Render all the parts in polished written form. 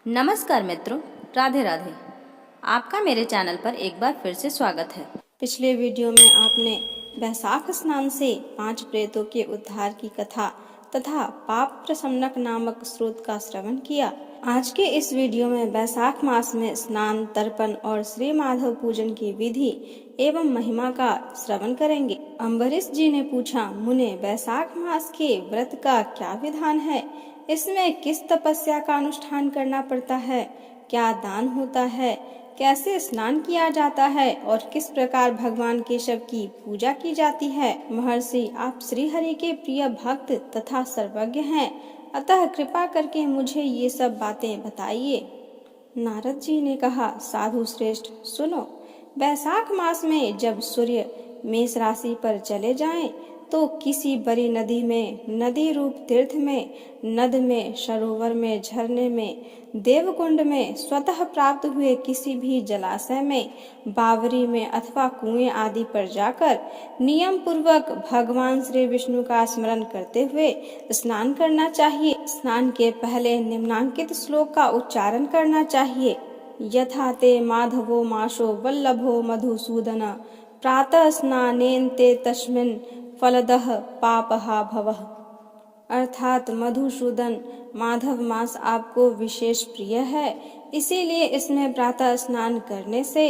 नमस्कार मित्रों, राधे राधे। आपका मेरे चैनल पर एक बार फिर से स्वागत है। पिछले वीडियो में आपने वैशाख स्नान से 5 प्रेतों के उद्धार की कथा तथा पाप प्रशमनक नामक स्रोत का श्रवण किया। आज के इस वीडियो में वैशाख मास में स्नान, तर्पण और श्री माधव पूजन की विधि एवं महिमा का श्रवण करेंगे। अम्बरीश जी ने पूछा, मुने वैशाख मास के व्रत का क्या विधान है? इसमें किस तपस्या का अनुष्ठान करना पड़ता है? क्या दान होता है? कैसे स्नान किया जाता है और किस प्रकार भगवान केशव की पूजा की जाती है? महर्षि, आप श्री हरि के प्रिय भक्त तथा सर्वज्ञ हैं, अतः कृपा करके मुझे ये सब बातें बताइए। नारद जी ने कहा, साधु श्रेष्ठ सुनो। वैशाख मास में जब सूर्य मेष राशि पर चले जाएं, तो किसी बड़ी नदी में, नदी रूप तीर्थ में, नद में, सरोवर में, झरने में, देवकुंड में, स्वतः प्राप्त हुए किसी भी जलाशय में, बावरी में अथवा कुएं आदि पर जाकर नियम पूर्वक भगवान श्री विष्णु का स्मरण करते हुए स्नान करना चाहिए। स्नान के पहले निम्नांकित श्लोक का उच्चारण करना चाहिए। यथा ते माधवो माशो वल्लभो मधुसूदन प्रातः स्नानेन ते तस्मिन् फलदः पापहा भवः। अर्थात मधुसूदन माधव मास आपको विशेष प्रिय है, इसीलिए इसमें प्रातः स्नान करने से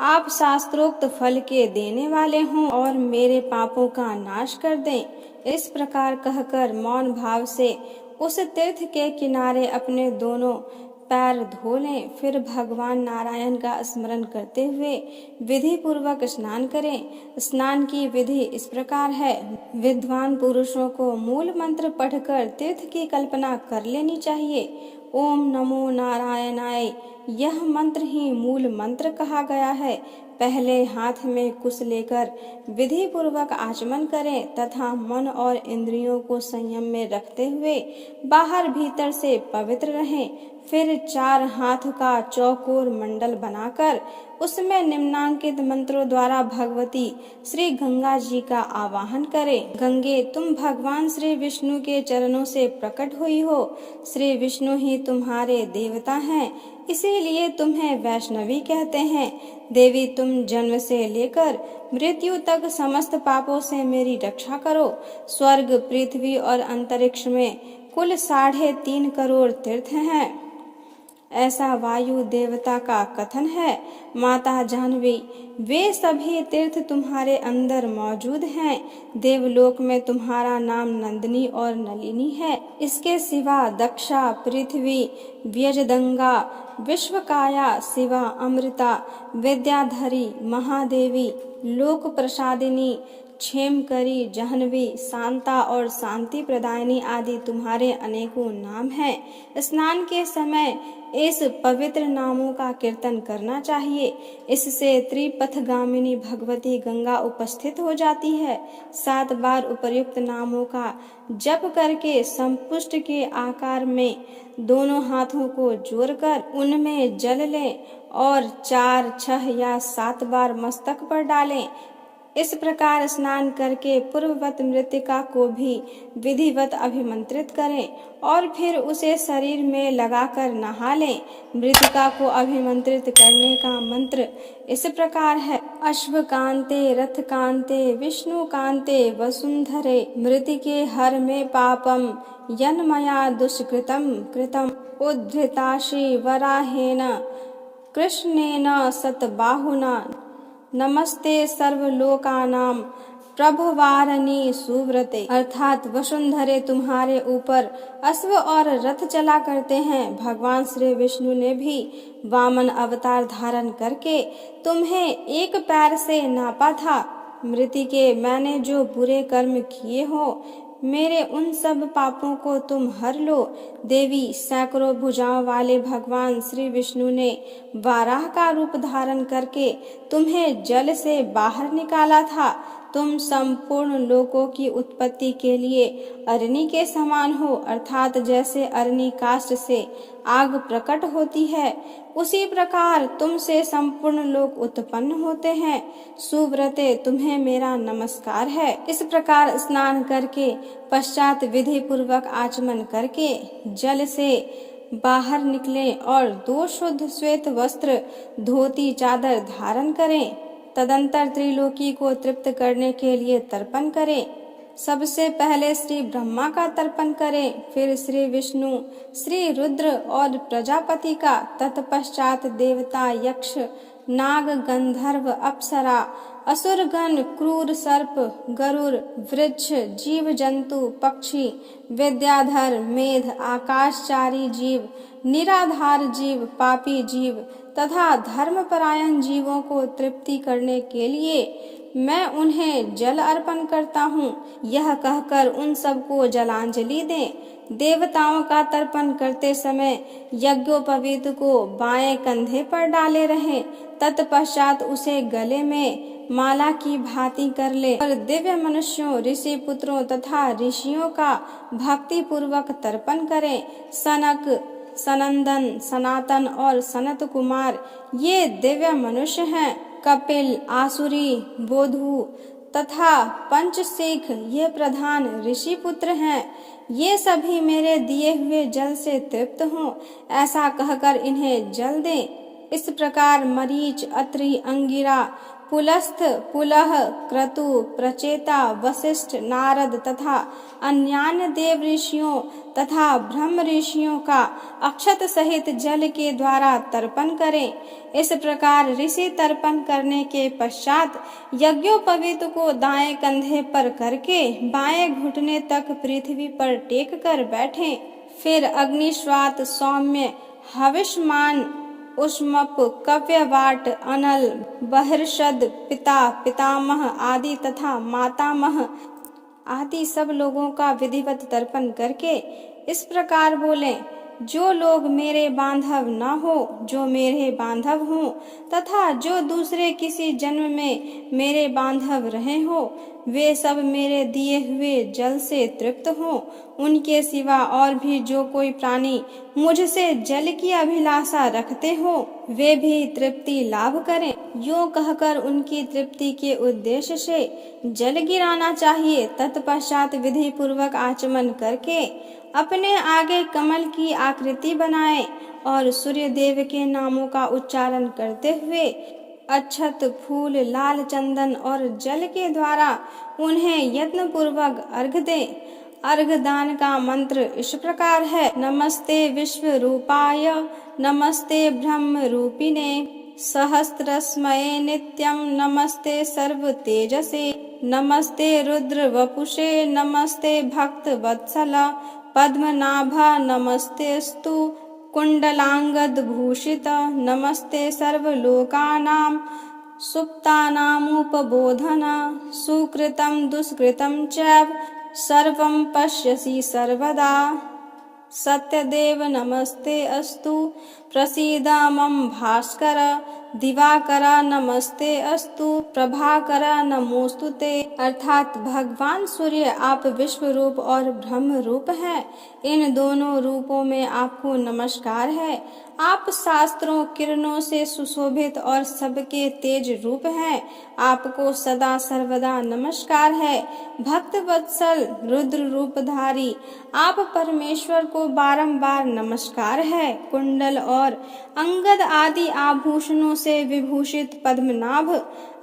आप शास्त्रोक्त फल के देने वाले हों और मेरे पापों का नाश कर दें। इस प्रकार कहकर मौन भाव से उस तीर्थ के किनारे अपने दोनों पैर धो लें। फिर भगवान नारायण का स्मरण करते हुए विधि पूर्वक स्नान करें। स्नान की विधि इस प्रकार है। विद्वान पुरुषों को मूल मंत्र पढ़कर तीर्थ की कल्पना कर लेनी चाहिए। ओम नमो नारायणाय, यह मंत्र ही मूल मंत्र कहा गया है। पहले हाथ में कुश लेकर विधि पूर्वक आचमन करें तथा मन और इंद्रियों को संयम में रखते हुए बाहर भीतर से पवित्र रहें। फिर 4 हाथ का चौकोर मंडल बनाकर उसमें निम्नांकित मंत्रों द्वारा भगवती श्री गंगा जी का आवाहन करें। गंगे, तुम भगवान श्री विष्णु के चरणों से प्रकट हुई हो। श्री विष्णु ही तुम्हारे देवता हैं, इसीलिए तुम्हें वैष्णवी कहते हैं। देवी, तुम जन्म से लेकर मृत्यु तक समस्त पापों से मेरी रक्षा करो। स्वर्ग, पृथ्वी और अंतरिक्ष में कुल 3.5 करोड़ तीर्थ हैं, ऐसा वायु देवता का कथन है। माता जाह्नवी, वे सभी तीर्थ तुम्हारे अंदर मौजूद हैं। देवलोक में तुम्हारा नाम नंदिनी और नलिनी है। इसके सिवा दक्षा, पृथ्वी, व्यजदंगा, विश्वकाया, शिवा, अमृता, विद्याधरी, महादेवी, लोक प्रसादिनी, क्षेमकरी, जाह्नवी, शांता और शांति प्रदायिनी आदि तुम्हारे अनेकों नाम हैं। स्नान के समय इस पवित्र नामों का कीर्तन करना चाहिए। इससे त्रिपथगामिनी भगवती गंगा उपस्थित हो जाती है। 7 बार उपर्युक्त नामों का जप करके संपुष्ट के आकार में दोनों हाथों को जोड़कर उनमें जल लें और 4, 6 या 7 बार मस्तक पर डालें। इस प्रकार स्नान करके पूर्ववत मृतिका को भी विधिवत अभिमंत्रित करें और फिर उसे शरीर में लगाकर नहा लें। मृतिका को अभिमंत्रित करने का मंत्र इस प्रकार है। अश्वकांते रथकांते विष्णुकांते वसुंधरे मृतिके हर में पापम यन्मया दुष्कृतम कृतम उद्धृताशी वराहेन कृष्णेन सतबाहुना नमस्ते सर्वलोकानां प्रभवारणी सुव्रते। अर्थात वसुंधरे तुम्हारे ऊपर अश्व और रथ चला करते हैं। भगवान श्री विष्णु ने भी वामन अवतार धारण करके तुम्हें एक पैर से नापा था। मृतिके, मैंने जो बुरे कर्म किए हो मेरे उन सब पापों को तुम हर लो। देवी, सैकड़ों भुजाओं वाले भगवान श्री विष्णु ने वाराह का रूप धारण करके तुम्हें जल से बाहर निकाला था। तुम संपूर्ण लोकों की उत्पत्ति के लिए अग्नि के समान हो। अर्थात जैसे अग्नि काष्ठ से आग प्रकट होती है, उसी प्रकार तुमसे संपूर्ण लोक उत्पन्न होते हैं। सुव्रते, तुम्हें मेरा नमस्कार है। इस प्रकार स्नान करके पश्चात विधि पूर्वक आचमन करके जल से बाहर निकलें और 2 शुद्ध श्वेत वस्त्र धोती चादर धारण करें। तदंतर त्रिलोकी को तृप्त करने के लिए तर्पण करें। सबसे पहले श्री ब्रह्मा का तर्पण करें, फिर श्री विष्णु, श्री रुद्र और प्रजापति का, तत्पश्चात देवता, यक्ष, नाग, गंधर्व, अप्सरा, असुरगण, क्रूर सर्प, गरुड़, वृक्ष, जीव जंतु, पक्षी, विद्याधर, मेध, आकाशचारी जीव, निराधार जीव, पापी जीव तथा धर्मपरायण जीवों को तृप्ति करने के लिए मैं उन्हें जल अर्पण करता हूँ। यह कहकर उन सबको जलांजलि दें। देवताओं का तर्पण करते समय यज्ञोपवीत को बाएं कंधे पर डाले रहें। तत्पश्चात उसे गले में माला की भांति कर ले और दिव्य मनुष्यों, ऋषि पुत्रों तथा ऋषियों का भक्ति पूर्वक तर्पण करें। सनक, सनंदन, सनातन और सनत कुमार ये दिव्य मनुष्य हैं। कपिल, आसुरी, बोधु तथा पंचशीख ये प्रधान ऋषि पुत्र हैं। ये सभी मेरे दिए हुए जल से तृप्त हों, ऐसा कहकर इन्हें जल दें। इस प्रकार मरीच, अत्रि, अंगिरा, पुलस्थ, पुलह, क्रतु, प्रचेता, वशिष्ठ, नारद तथा अन्यान्य देव ऋषियों तथा ब्रह्म ऋषियों का अक्षत सहित जल के द्वारा तर्पण करें। इस प्रकार ऋषि तर्पण करने के पश्चात यज्ञोपवीत को दाएं कंधे पर करके बाएं घुटने तक पृथ्वी पर टेक कर बैठें। फिर अग्निश्वात, सौम्य, हविष्मान, उष्मप, कव्यवाट, अनल, बहिर्षद, पिता, पितामह आदि तथा मातामह आदि सब लोगों का विधिवत तर्पण करके इस प्रकार बोलें, जो लोग मेरे बांधव न हो, जो मेरे बांधव हों तथा जो दूसरे किसी जन्म में मेरे बांधव रहे हो, वे सब मेरे दिए हुए जल से तृप्त हों। उनके सिवा और भी जो कोई प्राणी मुझसे जल की अभिलाषा रखते हो, वे भी तृप्ति लाभ करें। यूं कहकर उनकी तृप्ति के उद्देश्य से जल गिराना चाहिए। तत्पश्चात विधि पूर्वक आचमन करके अपने आगे कमल की आकृति बनाएं और सूर्य देव के नामों का उच्चारण करते हुए अक्षत, फूल, लाल चंदन और जल के द्वारा उन्हें यत्न पूर्वक अर्घ दें। अर्घ दान का मंत्र इस प्रकार है: नमस्ते विश्व रूपाय, नमस्ते ब्रह्म रूपिणे, सहस्रस्मये नित्यं, नमस्ते सर्व तेजसे, नमस्ते रुद्र वपुषे, नमस्ते भक्त वत्सल, पद्मनाभा, नमस्तेस्तु कुंडलांगद भूषित, नमस्ते सर्वलोकानां सुप्तानामुपबोधन, सुकृतं दुष्कृतं चैव सर्वं पश्यसि सर्वदा, सत्यदेव नमस्ते अस्तु, प्रसीद मम भास्कर, दिवाकर नमस्ते अस्तु, प्रभाकर नमोस्तुते। अर्थात भगवान सूर्य आप विश्व रूप और ब्रह्म रूप हैं। इन दोनों रूपों में आपको नमस्कार है। आप शास्त्रों किरणों से सुशोभित और सबके तेज रूप हैं। आपको सदा सर्वदा नमस्कार है। भक्त वत्सल रुद्र रूपधारी आप परमेश्वर को बारंबार नमस्कार है। कुंडल और अंगद आदि आभूषणों से विभूषित पद्मनाभ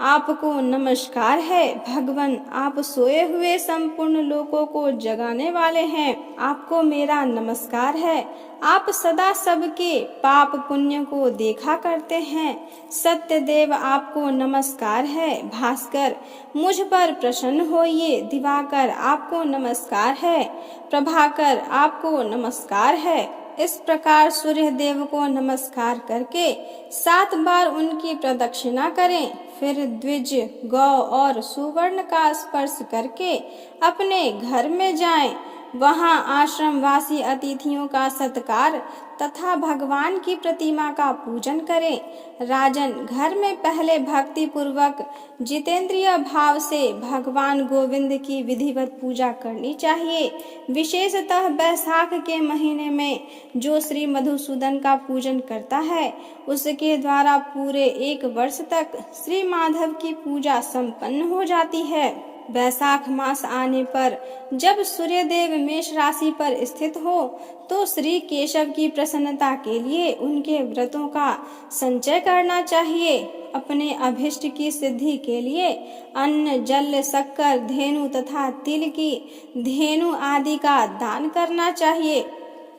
आपको नमस्कार है। भगवान आप सोए हुए संपूर्ण लोकों को जगाने वाले हैं। आपको मेरा नमस्कार है। आप सदा सबके पाप पुण्य को देखा करते हैं। सत्यदेव आपको नमस्कार है। भास्कर मुझ पर प्रसन्न होइए। दिवाकर आपको नमस्कार है। प्रभाकर आपको नमस्कार है। इस प्रकार सूर्य देव को नमस्कार करके 7 बार उनकी प्रदक्षिणा करें। फिर द्विज, गौ और सुवर्ण का स्पर्श करके अपने घर में जाएं। वहां आश्रम वासी अतिथियों का सत्कार तथा भगवान की प्रतिमा का पूजन करें। राजन, घर में पहले भक्ति पूर्वक जितेंद्रिय भाव से भगवान गोविंद की विधिवत पूजा करनी चाहिए। विशेषतः बैसाख के महीने में जो श्री मधुसूदन का पूजन करता है, उसके द्वारा पूरे 1 वर्ष तक श्री माधव की पूजा संपन्न हो जाती है। वैशाख मास आने पर जब सूर्यदेव मेष राशि पर स्थित हो तो श्री केशव की प्रसन्नता के लिए उनके व्रतों का संचय करना चाहिए। अपने अभिष्ट की सिद्धि के लिए अन्न, जल, शक्कर, धेनु तथा तिल की धेनु आदि का दान करना चाहिए।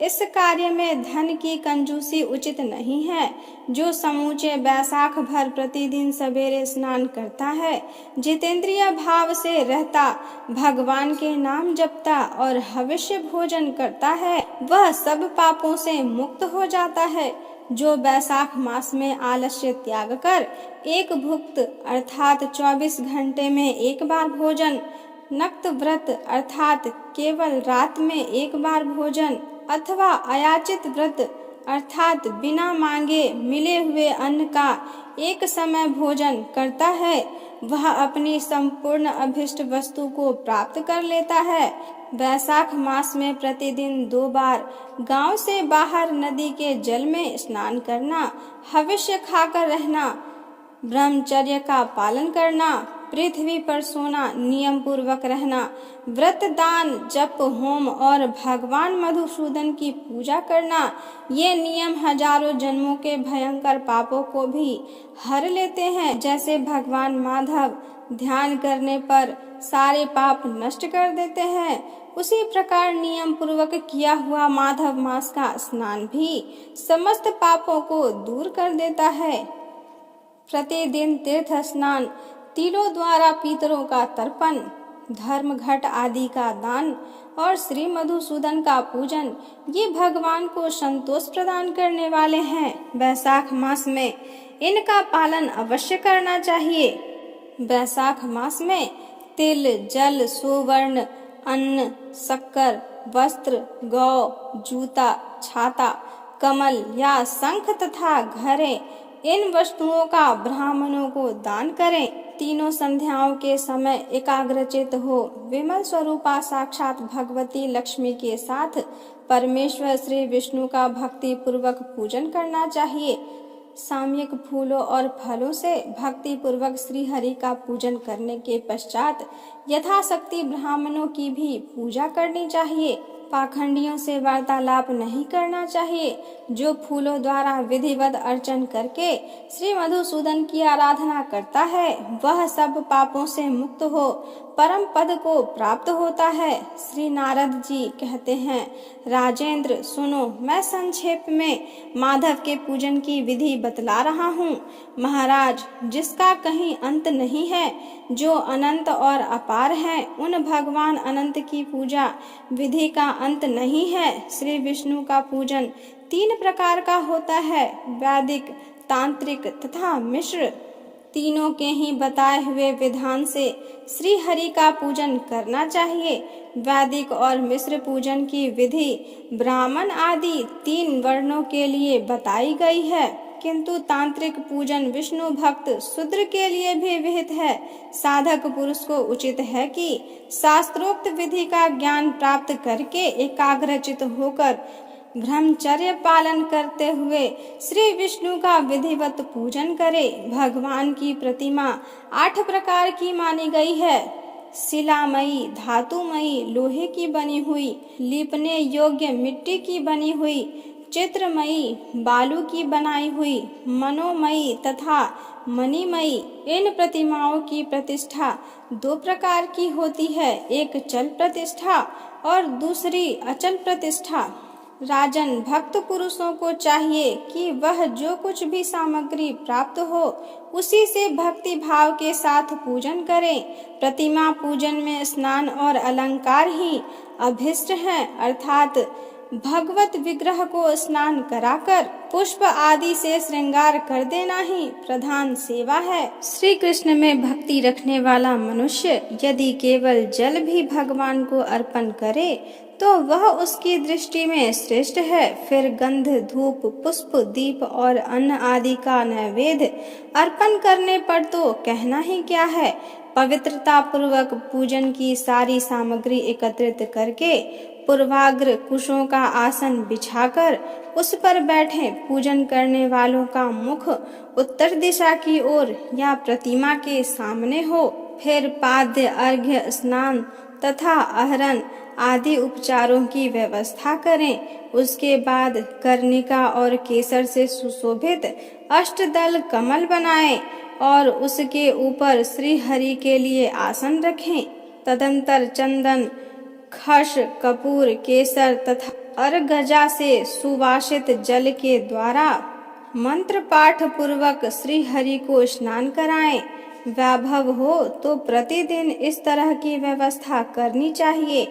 इस कार्य में धन की कंजूसी उचित नहीं है। जो समूचे वैशाख भर प्रतिदिन सवेरे स्नान करता है, जितेंद्रिय भाव से रहता, भगवान के नाम जपता और हविष्य भोजन करता है, वह सब पापों से मुक्त हो जाता है। जो वैशाख मास में आलस्य त्याग कर एक भुक्त अर्थात 24 घंटे में एक बार भोजन, नक्त व्रत अर्थात केवल रात में एक बार भोजन अथवा अयाचित व्रत अर्थात बिना मांगे मिले हुए अन्न का एक समय भोजन करता है, वह अपनी संपूर्ण अभिष्ट वस्तु को प्राप्त कर लेता है। वैशाख मास में प्रतिदिन 2 बार गांव से बाहर नदी के जल में स्नान करना, हविष्य खाकर रहना, ब्रह्मचर्य का पालन करना, पृथ्वी पर सोना, नियम पूर्वक रहना, व्रत, दान, जप, होम और भगवान मधुसूदन की पूजा करना, ये नियम हजारों जन्मों के भयंकर पापों को भी हर लेते हैं। जैसे भगवान माधव ध्यान करने पर सारे पाप नष्ट कर देते हैं, उसी प्रकार नियम पूर्वक किया हुआ माधव मास का स्नान भी समस्त पापों को दूर कर देता है। प्रतिदिन तीर्थ स्नान, तिलों द्वारा पितरों का तर्पण, धर्म घट आदि का दान और श्री मधुसूदन का पूजन, ये भगवान को संतोष प्रदान करने वाले हैं। वैशाख मास में इनका पालन अवश्य करना चाहिए। वैशाख मास में तिल, जल, सुवर्ण, अन्न, शक्कर, वस्त्र, गौ, जूता, छाता, कमल या शंख तथा घड़े, इन वस्तुओं का ब्राह्मणों को दान करें। तीनों संध्याओं के समय एकाग्रचित हो विमल स्वरूपा साक्षात भगवती लक्ष्मी के साथ परमेश्वर श्री विष्णु का भक्ति पूर्वक पूजन करना चाहिए। सामयिक फूलों और फलों से भक्ति पूर्वक श्री हरि का पूजन करने के पश्चात यथाशक्ति ब्राह्मणों की भी पूजा करनी चाहिए। पाखंडियों से वार्तालाप नहीं करना चाहिए। जो फूलों द्वारा विधिवत अर्चन करके श्री मधुसूदन की आराधना करता है, वह सब पापों से मुक्त हो परम पद को प्राप्त होता है। श्री नारद जी कहते हैं, राजेंद्र सुनो, मैं संक्षेप में माधव के पूजन की विधि बतला रहा हूँ। महाराज, जिसका कहीं अंत नहीं है, जो अनंत और अपार हैं, उन भगवान अनंत की पूजा विधि का अंत नहीं है। श्री विष्णु का पूजन 3 प्रकार का होता है, वैदिक, तांत्रिक तथा मिश्र। तीनों के ही बताए हुए विधान से श्री हरि का पूजन करना चाहिए। वैदिक और मिश्र पूजन की विधि ब्राह्मण आदि 3 वर्णों के लिए बताई गई है, किंतु तांत्रिक पूजन विष्णु भक्त शूद्र के लिए भी विहित है। साधक पुरुष को उचित है कि शास्त्रोक्त विधि का ज्ञान प्राप्त करके एकाग्रचित होकर ब्रह्मचर्य पालन करते हुए श्री विष्णु का विधिवत पूजन करे। भगवान की प्रतिमा 8 प्रकार की मानी गई है। शिलामयी, धातुमयी, लोहे की बनी हुई, लीपने योग्य मिट्टी की बनी हुई, चित्रमयी, बालू की बनाई हुई, मनोमयी तथा मणिमयी। इन प्रतिमाओं की प्रतिष्ठा 2 प्रकार की होती है, एक चल प्रतिष्ठा और दूसरी अचल प्रतिष्ठा। राजन, भक्त पुरुषों को चाहिए कि वह जो कुछ भी सामग्री प्राप्त हो उसी से भक्ति भाव के साथ पूजन करें। प्रतिमा पूजन में स्नान और अलंकार ही अभिष्ट हैं, अर्थात भगवत विग्रह को स्नान कराकर पुष्प आदि से श्रृंगार कर देना ही प्रधान सेवा है। श्री कृष्ण में भक्ति रखने वाला मनुष्य यदि केवल जल भी भगवान को अर्पण करे तो वह उसकी दृष्टि में श्रेष्ठ है। फिर गंध, धूप, पुष्प, दीप और अन्न आदि का नैवेद्य अर्पण करने पर तो कहना ही क्या है। पवित्रता पूर्वक पूजन की सारी सामग्री एकत्रित करके पूर्वाग्र कुशों का आसन बिछाकर उस पर बैठे पूजन करने वालों का मुख उत्तर दिशा की ओर या प्रतिमा के सामने हो। फिर पाद्य, अर्घ्य, स्नान तथा आहरण आदि उपचारों की व्यवस्था करें। उसके बाद कर्णिका और केसर से सुशोभित अष्टदल कमल बनाएं और उसके ऊपर श्री हरि के लिए आसन रखें। तदंतर चंदन, खस, कपूर, केसर तथा अर्गजा से सुवासित जल के द्वारा मंत्र पाठ पूर्वक श्री हरि को स्नान कराएं। वैभव हो तो प्रतिदिन इस तरह की व्यवस्था करनी चाहिए।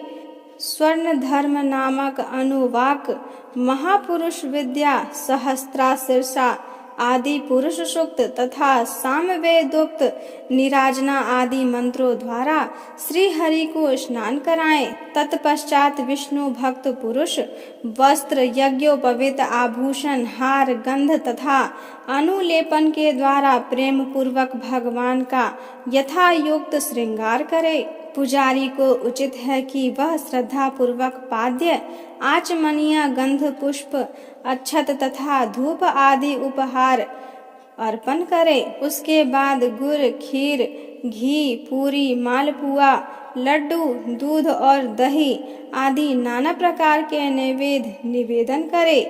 स्वर्ण धर्म नामक अनुवाक, महापुरुष विद्या, सहस्त्राशीर्षा आदि पुरुष सूक्त तथा सामवेदोक्त निराजना आदि मंत्रों द्वारा श्री हरि को स्नान कराएं। तत्पश्चात विष्णु भक्त पुरुष वस्त्र, यज्ञोपवीत आभूषण, हार, गंध तथा अनुलेपन के द्वारा प्रेम पूर्वक भगवान का यथायुक्त श्रृंगार करे। पुजारी को उचित है कि वह श्रद्धा पूर्वक पाद्य, आचमनिया, गंध, पुष्प, अक्षत तथा धूप आदि उपहार अर्पण करे। उसके बाद गुड़, खीर, घी, पूरी, मालपुआ, लड्डू, दूध और दही आदि नाना प्रकार के नैवेद्य निवेदन करे।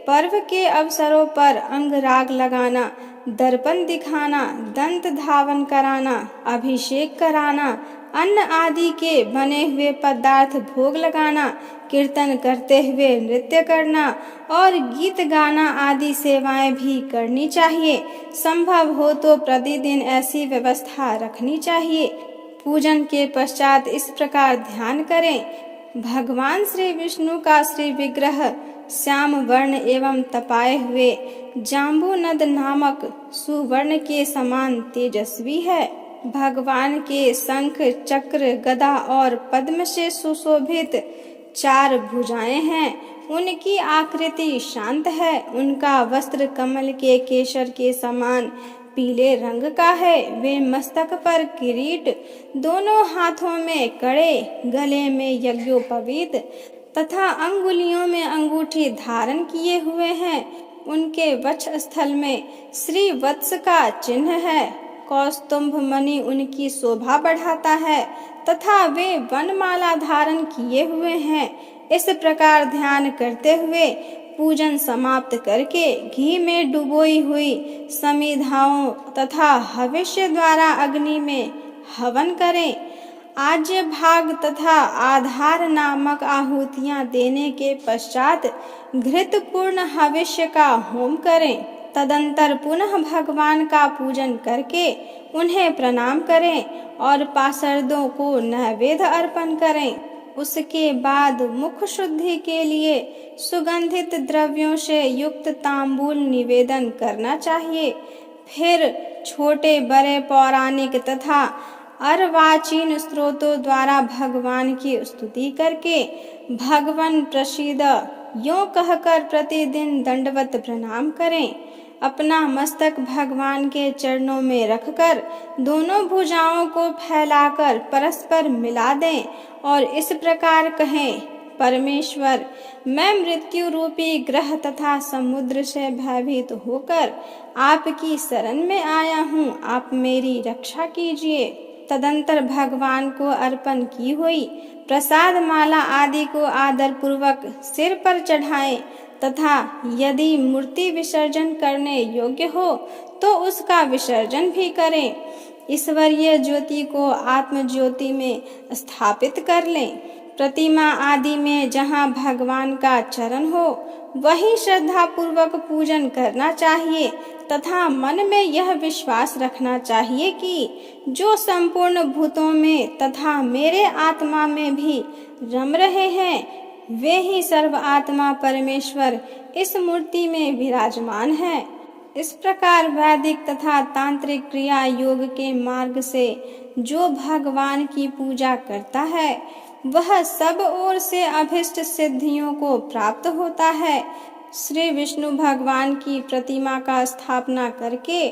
पर्व के अवसरों पर अंगराग लगाना, दर्पण दिखाना, दंत धावन कराना, अभिषेक कराना, अन्न आदि के बने हुए पदार्थ भोग लगाना, कीर्तन करते हुए नृत्य करना और गीत गाना आदि सेवाएं भी करनी चाहिए। संभव हो तो प्रतिदिन ऐसी व्यवस्था रखनी चाहिए। पूजन के पश्चात इस प्रकार ध्यान करें। भगवान श्री विष्णु का श्री विग्रह श्याम वर्ण एवं तपाए हुए जाम्बूनद नामक सुवर्ण के समान तेजस्वी है। भगवान के शंख, चक्र, गदा और पद्म से सुशोभित 4 भुजाएं हैं। उनकी आकृति शांत है। उनका वस्त्र कमल के केसर के समान पीले रंग का है। वे मस्तक पर किरीट, दोनों हाथों में कड़े, गले में यज्ञोपवीत तथा अंगुलियों में अंगूठी धारण किए हुए हैं। उनके वक्षस्थल में श्री वत्स का चिन्ह है। कौस्तुभ मणि उनकी शोभा बढ़ाता है तथा वे वनमाला धारण किए हुए हैं। इस प्रकार ध्यान करते हुए पूजन समाप्त करके घी में डुबोई हुई समिधाओं तथा हविष्य द्वारा अग्नि में हवन करें। आज्य भाग तथा आधार नामक आहुतियां देने के पश्चात घृतपूर्ण हविष्य का होम करें। तदंतर पुनः भगवान का पूजन करके उन्हें प्रणाम करें और पार्षदों को नैवेद्य अर्पण करें। उसके बाद मुख शुद्धि के लिए सुगंधित द्रव्यों से युक्त तांबूल निवेदन करना चाहिए। फिर छोटे बड़े पौराणिक तथा अर्वाचीन स्रोतों द्वारा भगवान की स्तुति करके भगवान प्रसीद यों कहकर प्रतिदिन दंडवत प्रणाम करें। अपना मस्तक भगवान के चरणों में रखकर दोनों भुजाओं को फैलाकर परस्पर मिला दें और इस प्रकार कहें, परमेश्वर, मैं मृत्यु रूपी ग्रह तथा समुद्र से भयभीत होकर आपकी शरण में आया हूँ, आप मेरी रक्षा कीजिए। तदंतर भगवान को अर्पण की हुई प्रसाद माला आदि को आदर पूर्वक सिर पर चढ़ाएं तथा यदि मूर्ति विसर्जन करने योग्य हो तो उसका विसर्जन भी करें। ईश्वरीय ज्योति को आत्म ज्योति में स्थापित कर लें। प्रतिमा आदि में जहाँ भगवान का चरण हो वहीं श्रद्धा पूर्वक पूजन करना चाहिए तथा मन में यह विश्वास रखना चाहिए कि जो संपूर्ण भूतों में तथा मेरे आत्मा में भी रम रहे हैं वे ही सर्व आत्मा परमेश्वर इस मूर्ति में विराजमान है। इस प्रकार वैदिक तथा तांत्रिक क्रिया योग के मार्ग से जो भगवान की पूजा करता है वह सब ओर से अभिष्ट सिद्धियों को प्राप्त होता है। श्री विष्णु भगवान की प्रतिमा का स्थापना करके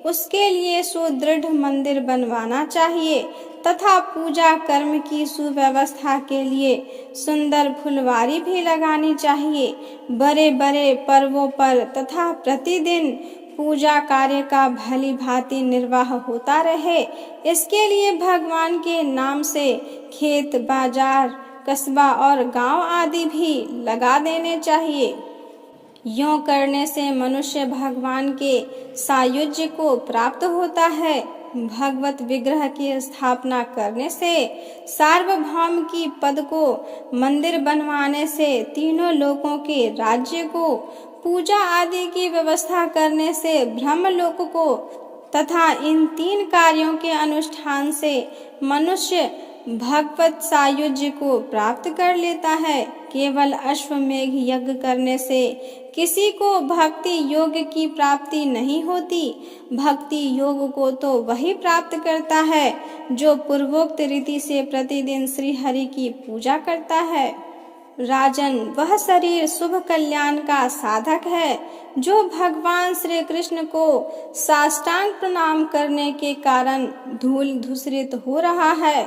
उसके लिए सुदृढ़ मंदिर बनवाना चाहिए तथा पूजा कर्म की सुव्यवस्था के लिए सुंदर फुलवारी भी लगानी चाहिए। बड़े बड़े पर्वों पर तथा प्रतिदिन पूजा कार्य का भली भांति निर्वाह होता रहे, इसके लिए भगवान के नाम से खेत, बाजार, कस्बा और गांव आदि भी लगा देने चाहिए। यूं करने से मनुष्य भगवान के सायुज्य को प्राप्त होता है। भगवत विग्रह की स्थापना करने से, सार्वभौम की पद को मंदिर बनवाने से, तीनों लोकों के राज्य को, पूजा आदि की व्यवस्था करने से ब्रह्मलोक को तथा इन 3 कार्यों के अनुष्ठान से मनुष्य भगवत सायुज्य को प्राप्त कर लेता है। केवल अश्वमेघ यज्ञ करने से किसी को भक्ति योग की प्राप्ति नहीं होती। भक्ति योग को तो वही प्राप्त करता है जो पूर्वोक्त रीति से प्रतिदिन श्री हरि की पूजा करता है। राजन, वह शरीर शुभ कल्याण का साधक है जो भगवान श्री कृष्ण को साष्टांग प्रणाम करने के कारण धूल धूसरित हो रहा है।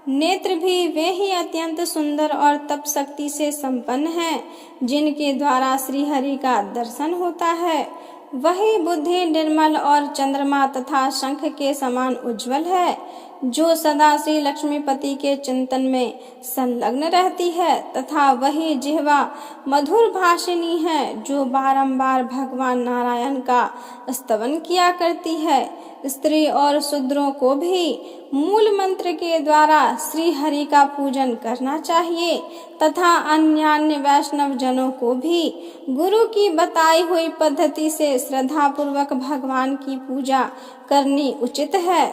नेत्र भी वे ही अत्यंत सुंदर और तप शक्ति से संपन्न हैं जिनके द्वारा श्री हरि का दर्शन होता है। वही बुद्धि निर्मल और चंद्रमा तथा शंख के समान उज्जवल है जो सदा श्री लक्ष्मीपति के चिंतन में संलग्न रहती है, तथा वही जिह्वा मधुर भाषिणी है जो बारंबार भगवान नारायण का स्तवन किया करती है। स्त्री और शूद्रों को भी मूल मंत्र के द्वारा श्री हरि का पूजन करना चाहिए तथा अन्यान्य वैष्णव जनों को भी गुरु की बताई हुई पद्धति से श्रद्धा पूर्वक भगवान की पूजा करनी उचित है।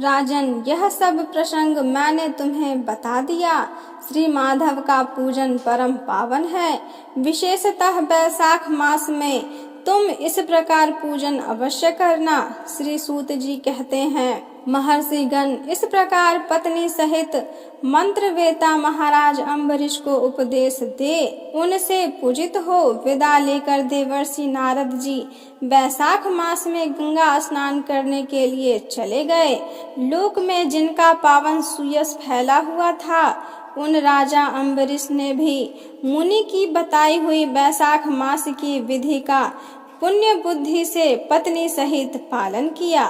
राजन, यह सब प्रसंग मैंने तुम्हें बता दिया। श्री माधव का पूजन परम पावन है। विशेषतः वैशाख मास में तुम इस प्रकार पूजन अवश्य करना। श्री सूत जी कहते हैं, महर्षि गण इस प्रकार पत्नी सहित मंत्र वेता महाराज अम्बरीश को उपदेश दे उनसे पूजित हो विदा लेकर देवर्षि नारद जी वैशाख मास में गंगा स्नान करने के लिए चले गए। लोक में जिनका पावन सुयश फैला हुआ था उन राजा अम्बरीश ने भी मुनि की बताई हुई वैशाख मास की विधि का पुण्य बुद्धि से पत्नी सहित पालन किया।